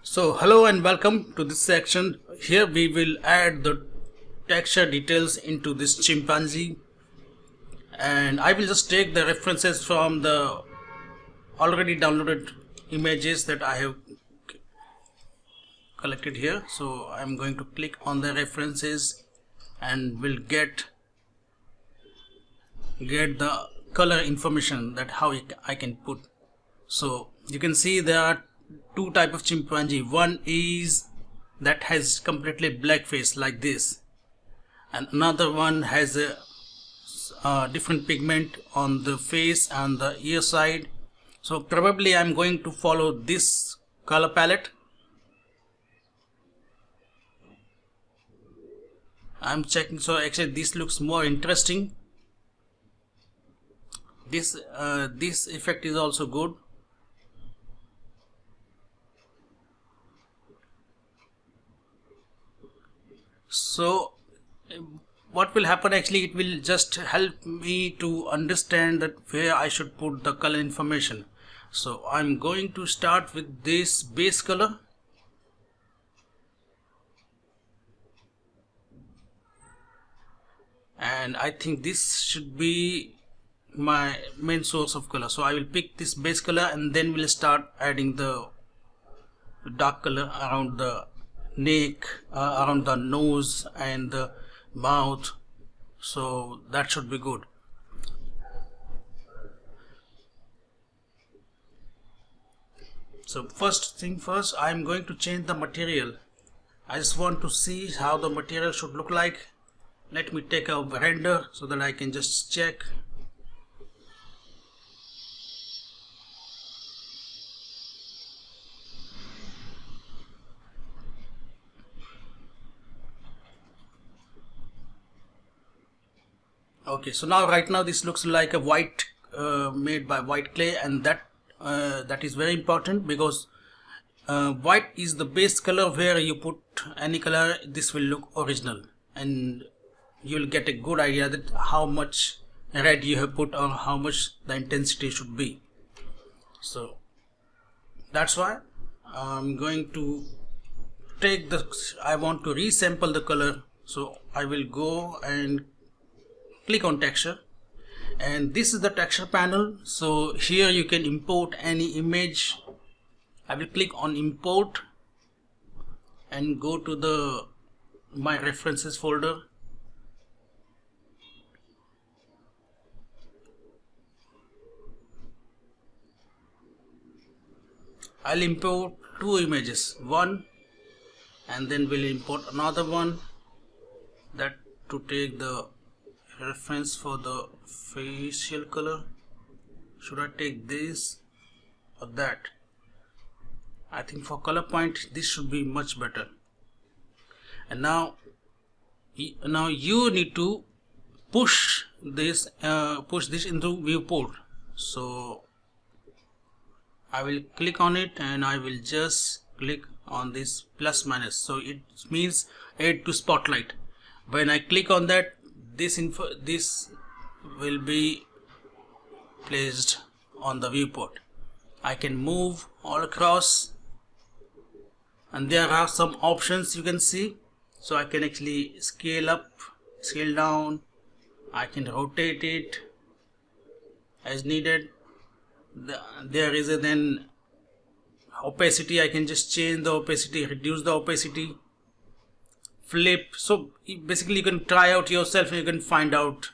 So hello and welcome to this section. Here we will add the texture details into this chimpanzee, and I will just take the references from the already downloaded images that I have collected here. So I'm going to click on the references and will get the color information that how I can put. So you can see there are two type of chimpanzee. One is that has completely black face like this, and another one has a different pigment on the face and the ear side. So probably I'm going to follow this color palette. I'm checking. So actually this looks more interesting. This effect is also good. So what will happen, actually it will just help me to understand that where I should put the color information. So I'm going to start with this base color, and I think this should be my main source of color. So I will pick this base color and then we'll start adding the dark color around the neck, around the nose and the mouth. So that should be good. So first thing first, I'm going to change the material. I just want to see how the material should look like. Let me take a render so that I can just check. Okay, so now right now this looks like a white made by white clay, and that is very important because white is the base color. Where you put any color, this will look original, and you'll get a good idea that how much red you have put or how much the intensity should be. So that's why I'm going to take I want to resample the color. So I will go and click on texture, and this is the texture panel. So here you can import any image. I will click on import and go to the my references folder. I'll import two images, one, and then we'll import another one, that to take the reference for the facial color. Should I take this or that? I think for color point this should be much better. And now you need to push this into viewport. So I will click on it and I will just click on this plus minus. So it means add to spotlight. When I click on that, this will be placed on the viewport. I can move all across, and there are some options you can see. So I can actually scale up, scale down, I can rotate it as needed. There is a then opacity. I can just change the opacity, reduce the opacity, flip. So basically you can try out yourself and you can find out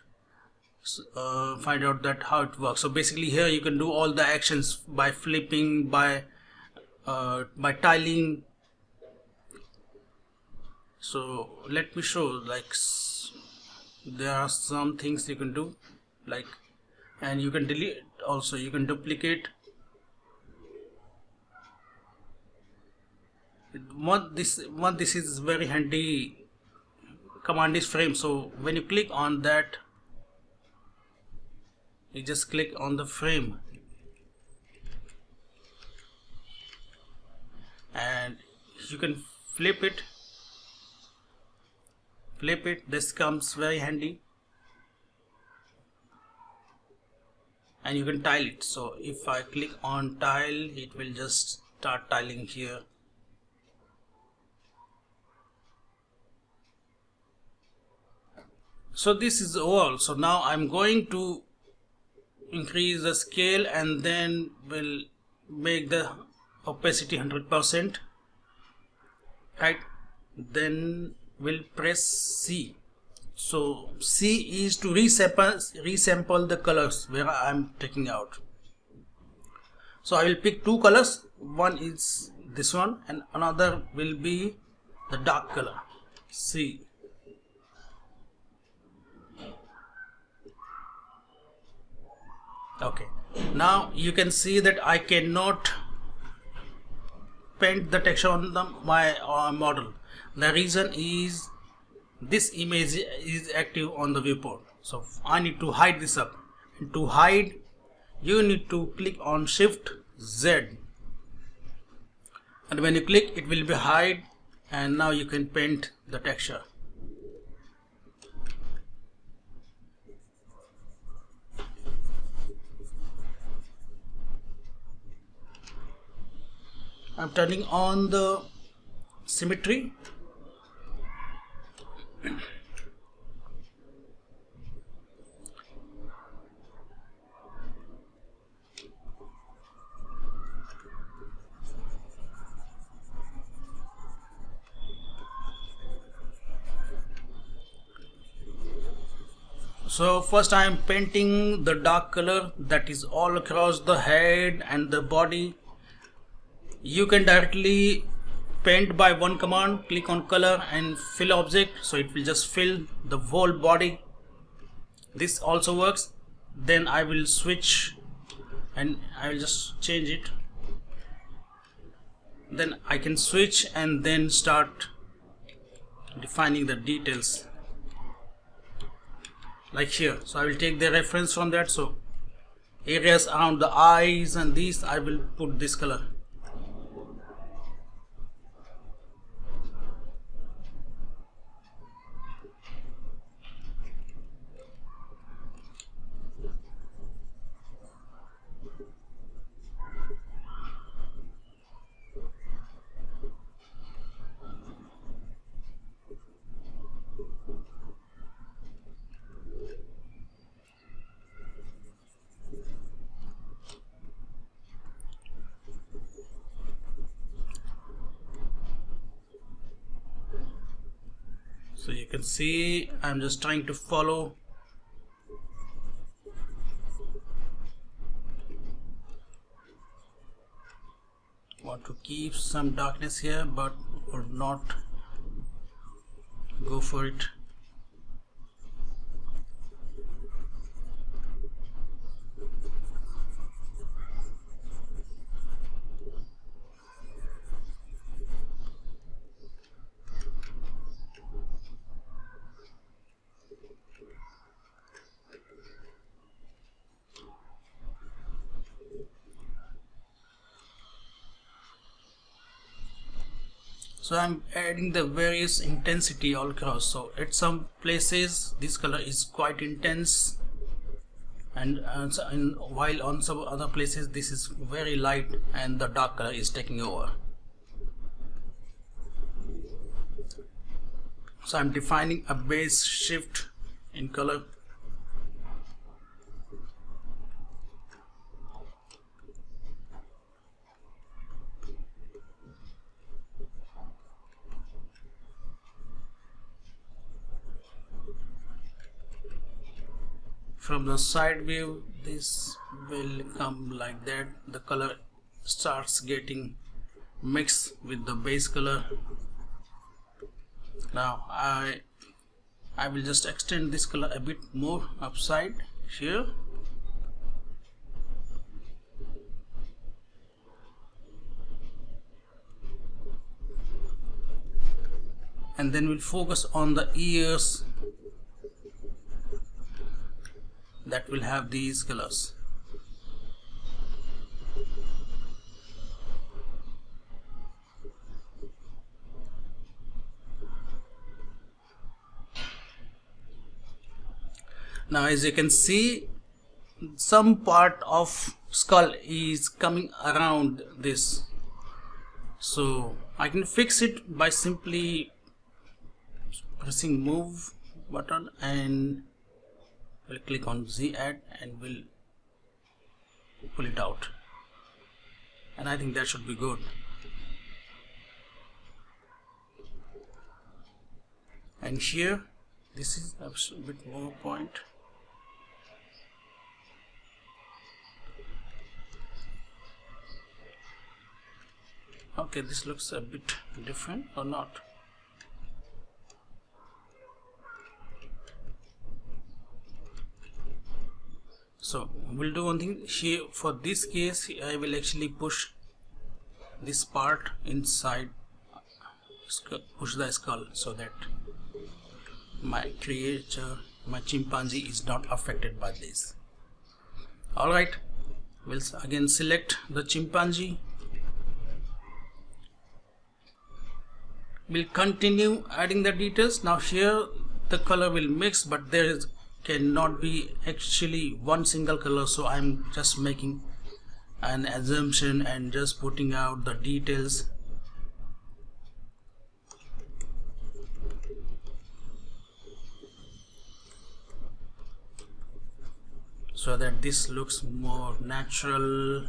that how it works. So basically here you can do all the actions by flipping, by tiling. So let me show, like there are some things you can do, like, and you can delete also, you can duplicate. This is very handy command is frame. So when you click on that, you just click on the frame and you can flip it. This comes very handy, and you can tile it. So if I click on tile, it will just start tiling here. So this is all. So now I'm going to increase the scale and then we'll make the opacity 100%, right? Then we'll press C. So C is to resample the colors where I'm taking out. So I will pick two colors. One is this one and another will be the dark color, C. Okay, now you can see that I cannot paint the texture on my model. The reason is this image is active on the viewport, so I need to hide this up. And to hide, you need to click on Shift Z, and when you click it will be hide, and now you can paint the texture. I'm turning on the symmetry. So first I am painting the dark color that is all across the head and the body. You can directly paint by one command, click on color and fill object, so it will just fill the whole body. This also works. Then I will switch and I will just change it. Then I can switch and then start defining the details like here. So I will take the reference from that. So areas around the eyes and these, I will put this color. So you can see I'm just trying to follow. Want to keep some darkness here, but would not go for it. So I'm adding the various intensity all across. So at some places this color is quite intense, and while on some other places this is very light and the dark color is taking over. So I'm defining a base shift in color. From the side view this will come like that. The color starts getting mixed with the base color. Now I will just extend this color a bit more upside here. And then we'll focus on the ears that will have these colors. Now as you can see, some part of skull is coming around this, so I can fix it by simply pressing move button and we'll click on Z add and we'll pull it out, and I think that should be good. And here this is a bit more point. Okay, this looks a bit different or not. So we'll do one thing here. For this case I will actually push this part inside, push the skull, so that my creature, my chimpanzee, is not affected by this. Alright, we'll again select the chimpanzee. We'll continue adding the details. Now here the color will mix, but there cannot be actually one single color, so I'm just making an assumption and just putting out the details. So that this looks more natural.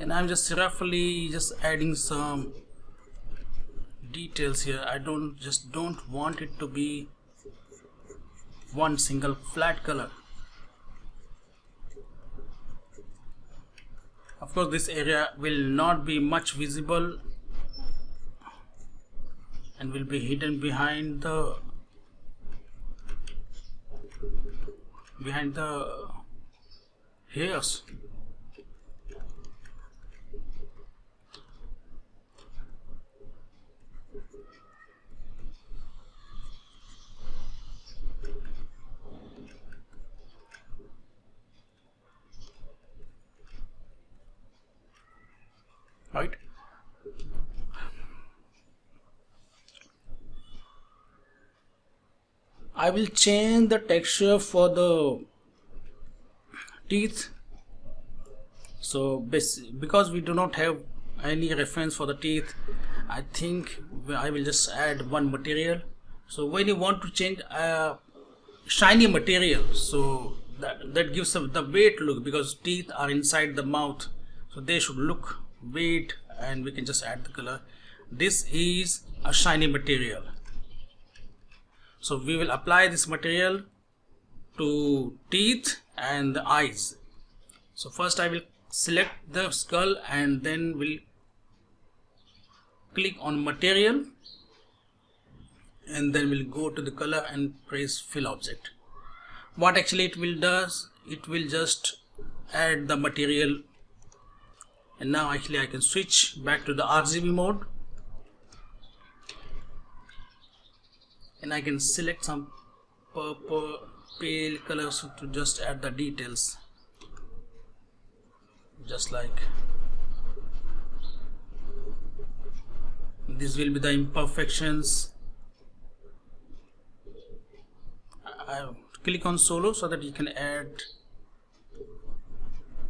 And I'm just roughly just adding some details here. I don't want it to be one single flat color. Of course this area will not be much visible and will be hidden behind the hairs. Right. I will change the texture for the teeth. So because we do not have any reference for the teeth, I think I will just add one material. So when you want to change a shiny material, so that gives the weight look, because teeth are inside the mouth, so they should look weight, and we can just add the color. This is a shiny material, so we will apply this material to teeth and the eyes. So first I will select the skull and then we'll click on material, and then we'll go to the color and press fill object. What actually it will does, it will just add the material. And now actually I can switch back to the RGB mode, and I can select some purple pale colors to just add the details, just like this will be the imperfections. I click on solo so that you can add,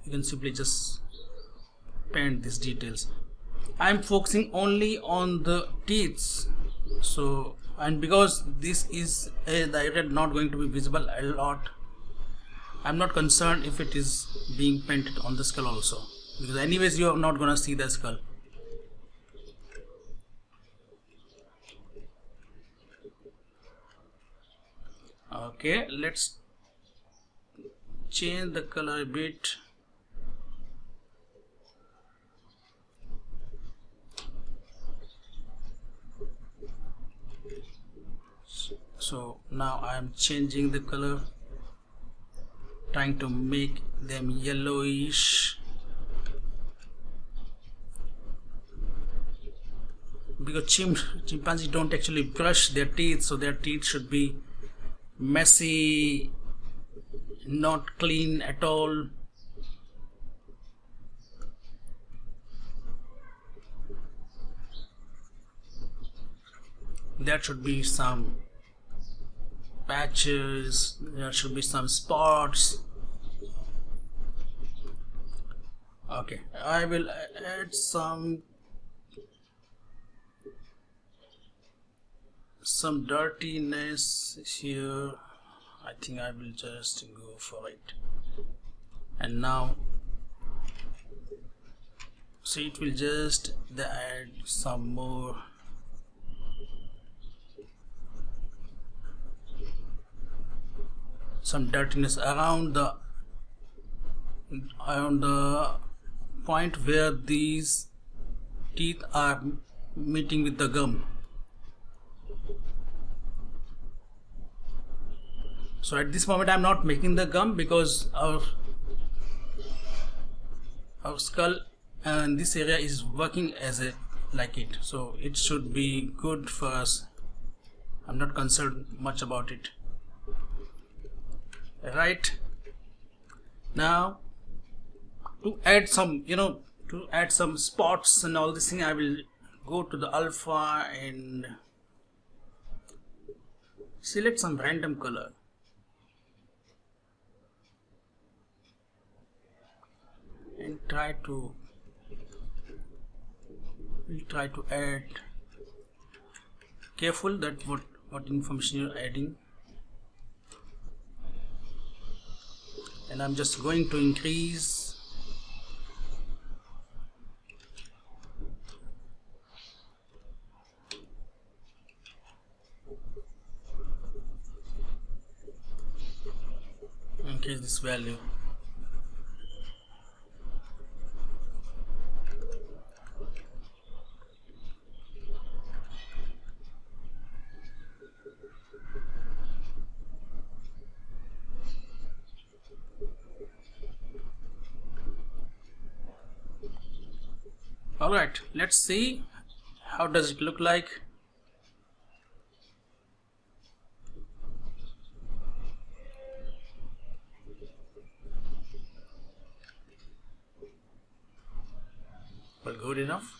you can simply just paint these details. I'm focusing only on the teeth, so, and because this is the area not going to be visible a lot, I'm not concerned if it is being painted on the skull also, because anyways you are not gonna see the skull. Okay, let's change the color a bit. So now I am changing the color, trying to make them yellowish, because chimpanzees don't actually brush their teeth, so their teeth should be messy, not clean at all. There should be some patches, there should be some spots. Okay, I will add some dirtiness here. I think I will just go for it. And now so it will just add some more dirtiness around the point where these teeth are meeting with the gum. So at this moment I am not making the gum because our skull and this area is working as a like it, so it should be good for us. I'm not concerned much about it. Right now, to add some spots and all this thing, I will go to the alpha and select some random color. And we'll try to add, careful that what information you're adding. And I'm just going to increase this value. Alright, let's see how does it look like. Well, good enough.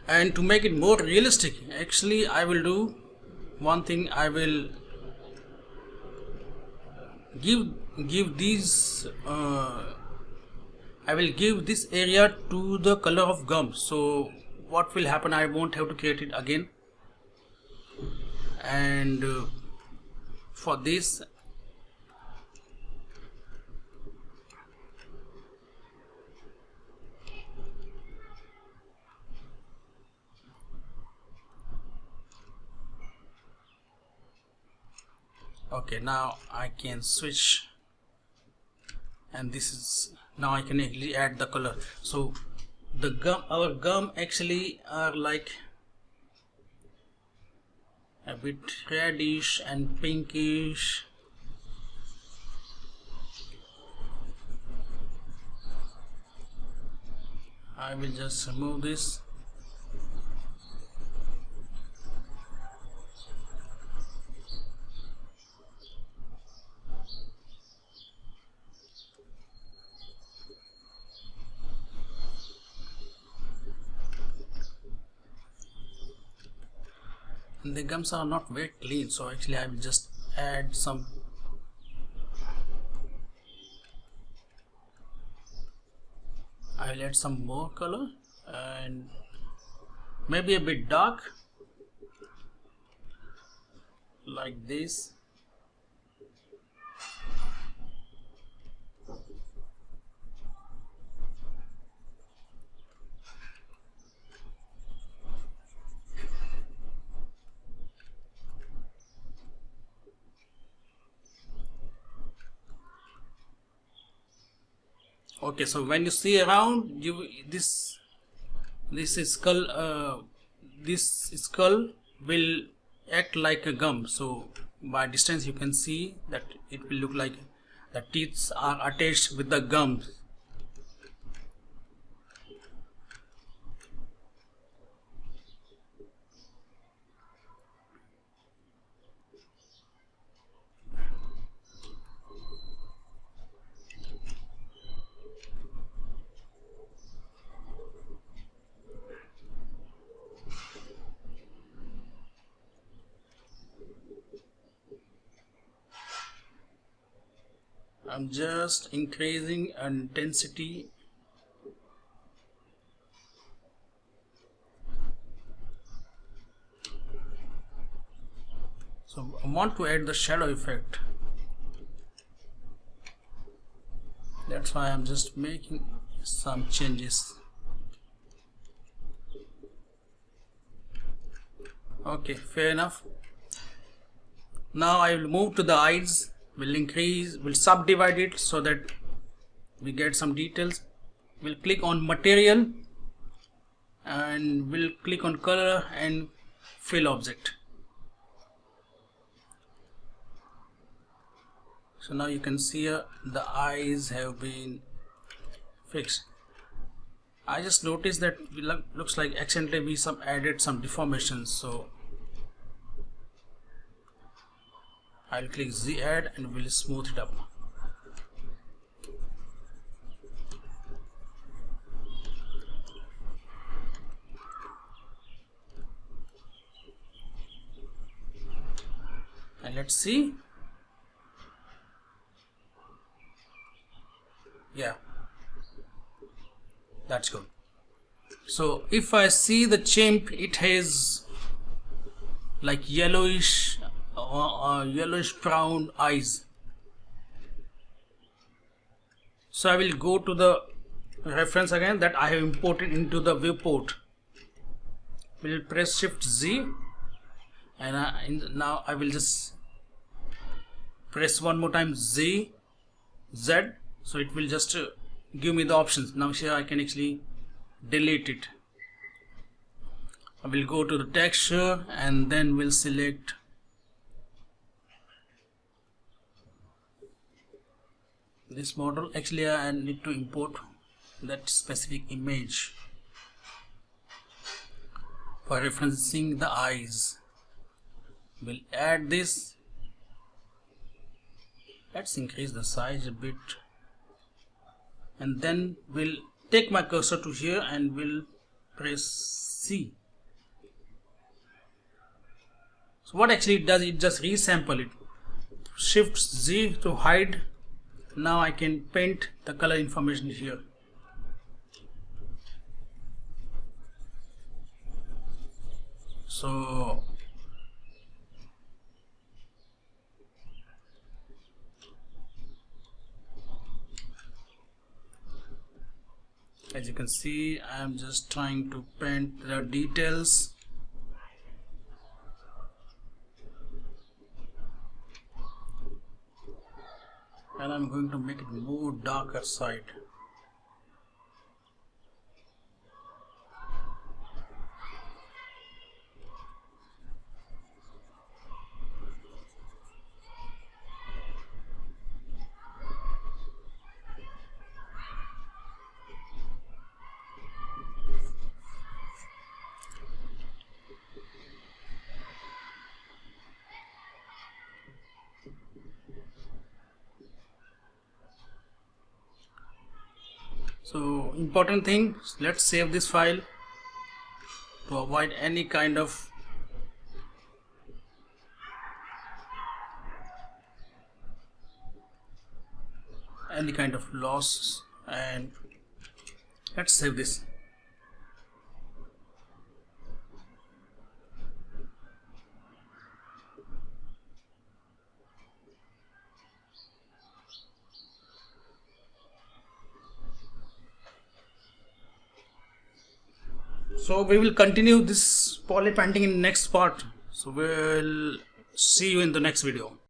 And to make it more realistic, actually I will do one thing. I will give these I will give this area to the color of gum. So what will happen, I won't have to create it again. And for this okay, now I can switch, and this is now I can actually add the color. So the gum, our gum actually are like a bit reddish and pinkish. I will just remove this. And the gums are not very clean, so actually I will just add some more color and maybe a bit dark like this. Okay, so when you see around you, this skull will act like a gum. So by distance you can see that it will look like the teeth are attached with the gums. I'm just increasing intensity. So I want to add the shadow effect. That's why I'm just making some changes. Okay, fair enough. Now I will move to the eyes. We'll subdivide it so that we get some details. We'll click on material and we'll click on color and fill object. So now you can see the eyes have been fixed. I just noticed that looks like accidentally we added some deformations, so I'll click Z add and we'll smooth it up. And let's see. Yeah, that's good. So if I see the chimp, it has like yellowish yellowish brown eyes. So I will go to the reference again that I have imported into the viewport. We'll press Shift Z and now I will just press one more time Z, so it will just give me the options. Now here I can actually delete it. I will go to the texture and then we'll select this model. Actually I need to import that specific image for referencing the eyes. We'll add this. Let's increase the size a bit, and then we'll take my cursor to here and we'll press C. So what actually it does, it just resample it. Shift Z to hide. Now I can paint the color information here. So as you can see, I am just trying to paint the details. And I'm going to make it more darker side. So important thing, let's save this file to avoid any kind of loss, and let's save this. So we will continue this poly painting in next part. So we'll see you in the next video.